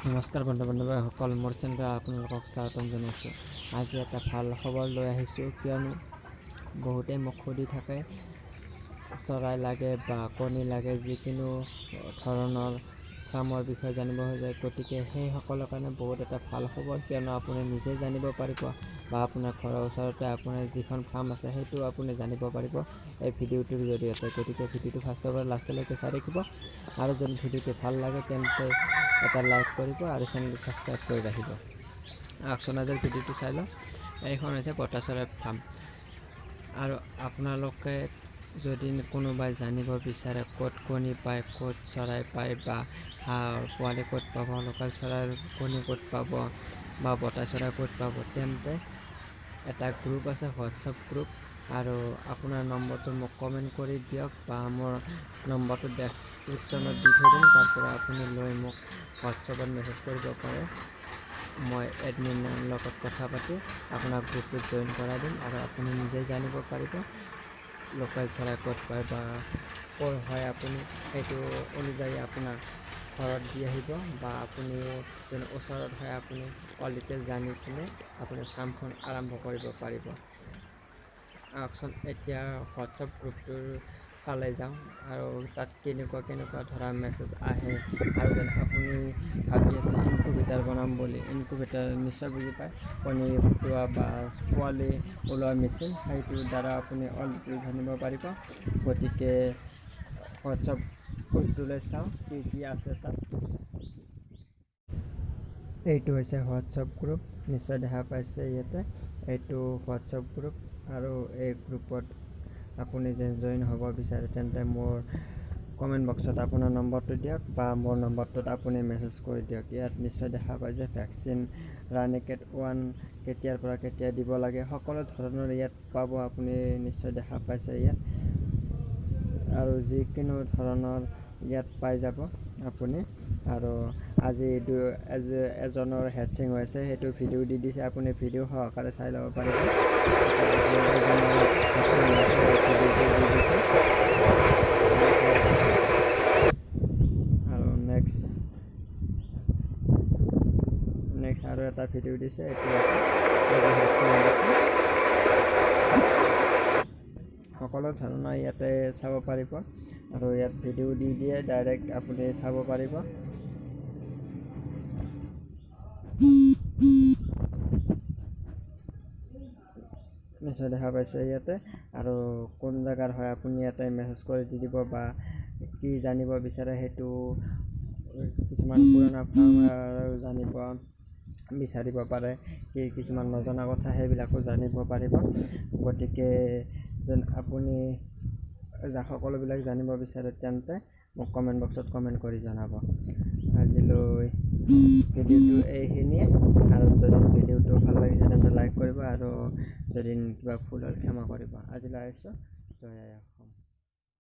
নমস্কাৰ বন্ধু-বান্ধৱীসকল, মোৰ চেনেলত আপোনালোকক স্বাগতম জনাইছোঁ। আজি এটা ভাল খবৰ লৈ আহিছোঁ, কিয়নো বহুতেই মোক সুধি থাকে চৰাই লাগে বা কণী লাগে, যিকোনো ধৰণৰ ফাৰ্মৰ বিষয়ে জানিব খোজে। গতিকে সেইসকলৰ কাৰণে বহুত এটা ভাল খবৰ, কিয়নো আপুনি নিজে জানিব পাৰিব বা আপোনাৰ ঘৰৰ ওচৰতে আপোনাৰ যিখন ফাৰ্ম আছে সেইটো আপুনি জানিব পাৰিব এই ভিডিঅ'টোৰ জৰিয়তে। গতিকে ভিডিঅ'টো ফাৰ্ষ্টৰ পৰা লাষ্টলৈকে চাই থাকিব, আৰু যদি ভিডিঅ'টো ভাল লাগে তেন্তে এটা লাইক কৰিব আৰু চেনেলটো ছাবস্ক্ৰাইব কৰি ৰাখিব। আহকচোন আজিৰ ভিডিঅ'টো চাই লওঁ। এইখন হৈছে বটা চৰাইৰ ফাৰ্ম, আৰু আপোনালোকে যদি কোনোবাই জানিব বিচাৰে ক'ত কণী পায়, ক'ত চৰাই পায়, বা হাঁহৰ পোৱালি ক'ত পাব, লোকেল চৰাইৰ কণী ক'ত পাব, বা বটা চৰাই ক'ত পাব, তেন্তে এটা গ্ৰুপ আছে, হোৱাটছআপ গ্ৰুপ, আৰু আপোনাৰ নম্বৰটো মোক কমেণ্ট কৰি দিয়ক, বা মোৰ নম্বৰটো ডেছক্ৰিপশ্যনত দি থৈ দিম। তাৰ পৰা আপুনি লৈ মোক হোৱাটছআপত মেছেজ কৰিব পাৰে। মই এডমিনৰ লগত কথা পাতি আপোনাক গ্ৰুপটোত জইন কৰাই দিম, আৰু আপুনি নিজেই জানিব পাৰিব লোকেল চৰাই ক'ত পায় বা ক'ৰ হয়। আপুনি সেইটো অনুযায়ী আপোনাক ঘৰত দি আহিব, বা আপুনি যেনে ওচৰত হয় আপুনি অল ডিটেইলছ জানি কিনে আপুনি ফাৰ্মখন আৰম্ভ কৰিব পাৰিব। আহকচোন এতিয়া হোৱাটছআপ গ্ৰুপটোৰ ফালে যাওঁ, আৰু তাত কেনেকুৱা ধৰা মেছেজ আহে, আৰু যেন আপুনি ভাবি আছে ইনকুবেটাৰ বনাম বুলি। ইনকুবেটাৰ নিশ্চয় বুজি পায়, কণী ফুটোৱা বা পোৱালি ওলোৱা মেচিন, সেইটোৰ দ্বাৰা আপুনি অল ডিটেইলছ জানিব পাৰিব। গতিকে হোৱাটছআপ গ্ৰুপটোলৈ চাওঁ কি আছে তাত। এইটো হৈছে হোৱাটছআপ গ্ৰুপ, নিশ্চয় দেখা পাইছে ইয়াতে। এইটো হোৱাটছআপ গ্ৰুপ, আৰু এই গ্ৰুপত আপুনি যে জইন হ'ব বিচাৰে তেন্তে মোৰ কমেণ্ট বক্সত আপোনাৰ নম্বৰটো দিয়ক, বা মোৰ নম্বৰটোত আপুনি মেছেজ কৰি দিয়ক। ইয়াত নিশ্চয় দেখা পায় যে ভেকচিন ৰাণিকেট 1 কেতিয়াৰ পৰা কেতিয়া দিব লাগে, সকলো ধৰণৰ ইয়াত পাব। আপুনি নিশ্চয় দেখা পাইছে ইয়াত, আৰু যিকোনো ধৰণৰ ইয়াত পাই যাব আপুনি। আৰু আজি এজনৰ হেচিং হৈছে, সেইটো ভিডিঅ' দি দিছে, আপুনি ভিডিঅ' সহকাৰে চাই ল'ব পাৰিব। আৰু নেক্সট আৰু এটা ভিডিঅ' দিছে, সকলো ধৰণৰ ইয়াতে চাব পাৰিব, আৰু ইয়াত ভিডিঅ' দি দিয়ে, ডাইৰেক্ট আপুনি চাব পাৰিব। নিশ্চয় দেখা পাইছে ইয়াতে, আৰু কোন জেগাৰ হয় আপুনি ইয়াতে মেছেজ কৰি দি দিব, বা কি জানিব বিচাৰে সেইটো কিছুমান পুৰণা ফাৰ্মাৰ জানিব বিচাৰিব পাৰে, কিছুমান নজনা কথা সেইবিলাকো জানিব পাৰিব। গতিকে যেন আপুনি সকলোবিলাক জানিব বিচাৰে তেন্তে মোক কমেণ্ট বক্সত কমেণ্ট কৰি জনাব। আজিলৈ ভিডিঅ'টো এইখিনিয়ে, আৰু যদি ভিডিঅ'টো ভাল লাগিছে তেন্তে লাইক কৰিব, আৰু যদি কিবা ভুল হ'ল ক্ষমা কৰিব। আজিলৈ আহিছোঁ, জয় আই অসম।